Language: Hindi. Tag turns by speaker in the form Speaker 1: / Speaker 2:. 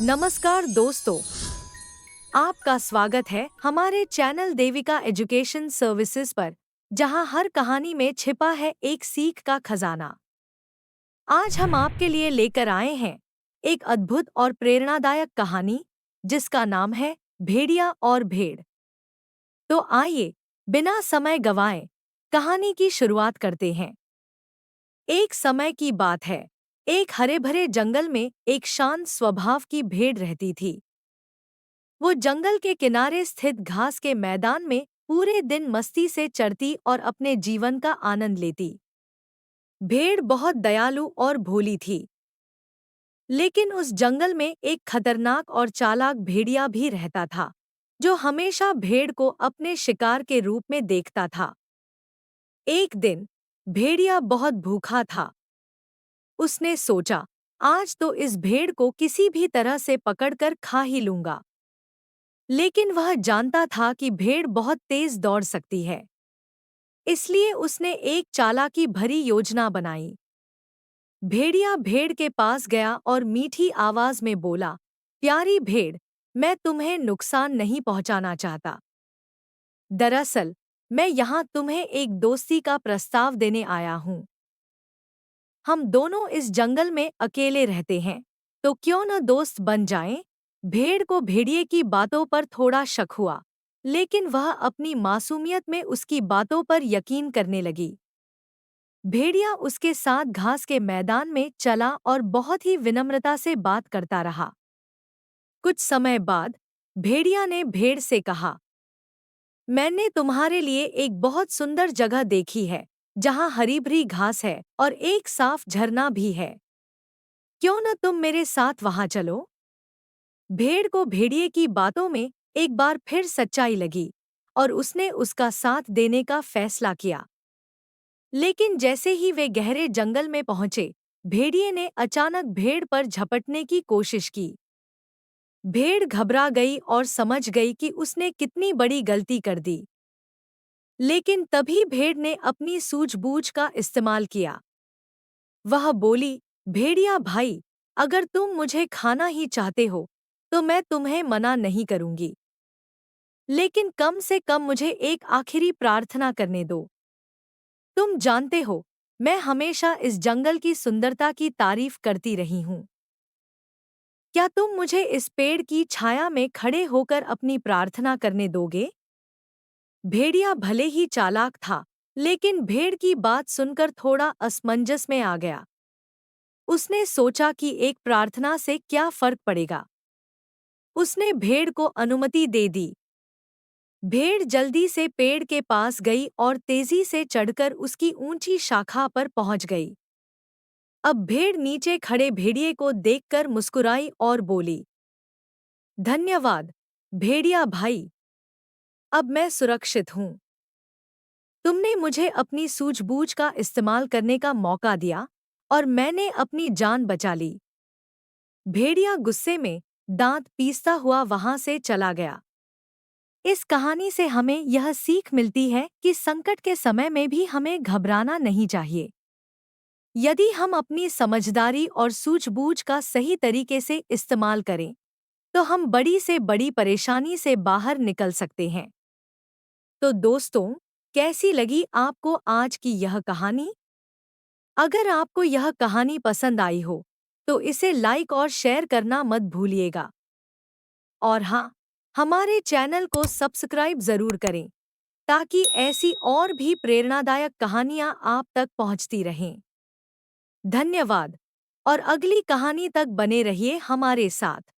Speaker 1: नमस्कार दोस्तों, आपका स्वागत है हमारे चैनल देविका एजुकेशन सर्विसेज पर, जहां हर कहानी में छिपा है एक सीख का खजाना। आज हम आपके लिए लेकर आए हैं एक अद्भुत और प्रेरणादायक कहानी जिसका नाम है भेड़िया और भेड़। तो आइए, बिना समय गंवाए कहानी की शुरुआत करते हैं। एक समय की बात है, एक हरे भरे जंगल में एक शांत स्वभाव की भेड़ रहती थी। वो जंगल के किनारे स्थित घास के मैदान में पूरे दिन मस्ती से चरती और अपने जीवन का आनंद लेती। भेड़ बहुत दयालु और भोली थी, लेकिन उस जंगल में एक खतरनाक और चालाक भेड़िया भी रहता था, जो हमेशा भेड़ को अपने शिकार के रूप में देखता था। एक दिन भेड़िया बहुत भूखा था। उसने सोचा, आज तो इस भेड़ को किसी भी तरह से पकड़कर खा ही लूंगा। लेकिन वह जानता था कि भेड़ बहुत तेज दौड़ सकती है, इसलिए उसने एक चालाकी भरी योजना बनाई। भेड़िया भेड़ के पास गया और मीठी आवाज में बोला, प्यारी भेड़, मैं तुम्हें नुकसान नहीं पहुंचाना चाहता। दरअसल मैं यहाँ तुम्हें एक दोस्ती का प्रस्ताव देने आया हूँ। हम दोनों इस जंगल में अकेले रहते हैं, तो क्यों न दोस्त बन जाएं? भेड़ को भेड़िए की बातों पर थोड़ा शक हुआ, लेकिन वह अपनी मासूमियत में उसकी बातों पर यकीन करने लगी। भेड़िया उसके साथ घास के मैदान में चला और बहुत ही विनम्रता से बात करता रहा। कुछ समय बाद भेड़िया ने भेड़ से कहा, मैंने तुम्हारे लिए एक बहुत सुंदर जगह देखी है, जहाँ हरी भरी घास है और एक साफ झरना भी है। क्यों न तुम मेरे साथ वहां चलो? भेड़ को भेड़िए की बातों में एक बार फिर सच्चाई लगी और उसने उसका साथ देने का फैसला किया। लेकिन जैसे ही वे गहरे जंगल में पहुंचे, भेड़िए ने अचानक भेड़ पर झपटने की कोशिश की। भेड़ घबरा गई और समझ गई कि उसने कितनी बड़ी गलती कर दी। लेकिन तभी भेड़ ने अपनी सूझबूझ का इस्तेमाल किया। वह बोली, भेड़िया भाई, अगर तुम मुझे खाना ही चाहते हो, तो मैं तुम्हें मना नहीं करूंगी। लेकिन कम से कम मुझे एक आखिरी प्रार्थना करने दो। तुम जानते हो, मैं हमेशा इस जंगल की सुंदरता की तारीफ करती रही हूँ। क्या तुम मुझे इस पेड़ की छाया में खड़े होकर अपनी प्रार्थना करने दोगे? भेड़िया भले ही चालाक था, लेकिन भेड़ की बात सुनकर थोड़ा असमंजस में आ गया। उसने सोचा कि एक प्रार्थना से क्या फर्क पड़ेगा। उसने भेड़ को अनुमति दे दी। भेड़ जल्दी से पेड़ के पास गई और तेजी से चढ़कर उसकी ऊंची शाखा पर पहुंच गई। अब भेड़ नीचे खड़े भेड़िए को देखकर मुस्कुराई और बोली, धन्यवाद भेड़िया भाई, अब मैं सुरक्षित हूँ। तुमने मुझे अपनी सूझबूझ का इस्तेमाल करने का मौका दिया और मैंने अपनी जान बचा ली। भेड़िया गुस्से में दांत पीसता हुआ वहां से चला गया। इस कहानी से हमें यह सीख मिलती है कि संकट के समय में भी हमें घबराना नहीं चाहिए। यदि हम अपनी समझदारी और सूझबूझ का सही तरीके से इस्तेमाल करें, तो हम बड़ी से बड़ी परेशानी से बाहर निकल सकते हैं। तो दोस्तों, कैसी लगी आपको आज की यह कहानी? अगर आपको यह कहानी पसंद आई हो, तो इसे लाइक और शेयर करना मत भूलिएगा। और हाँ, हमारे चैनल को सब्सक्राइब जरूर करें, ताकि ऐसी और भी प्रेरणादायक कहानियाँ आप तक पहुँचती रहें। धन्यवाद और अगली कहानी तक बने रहिए हमारे साथ।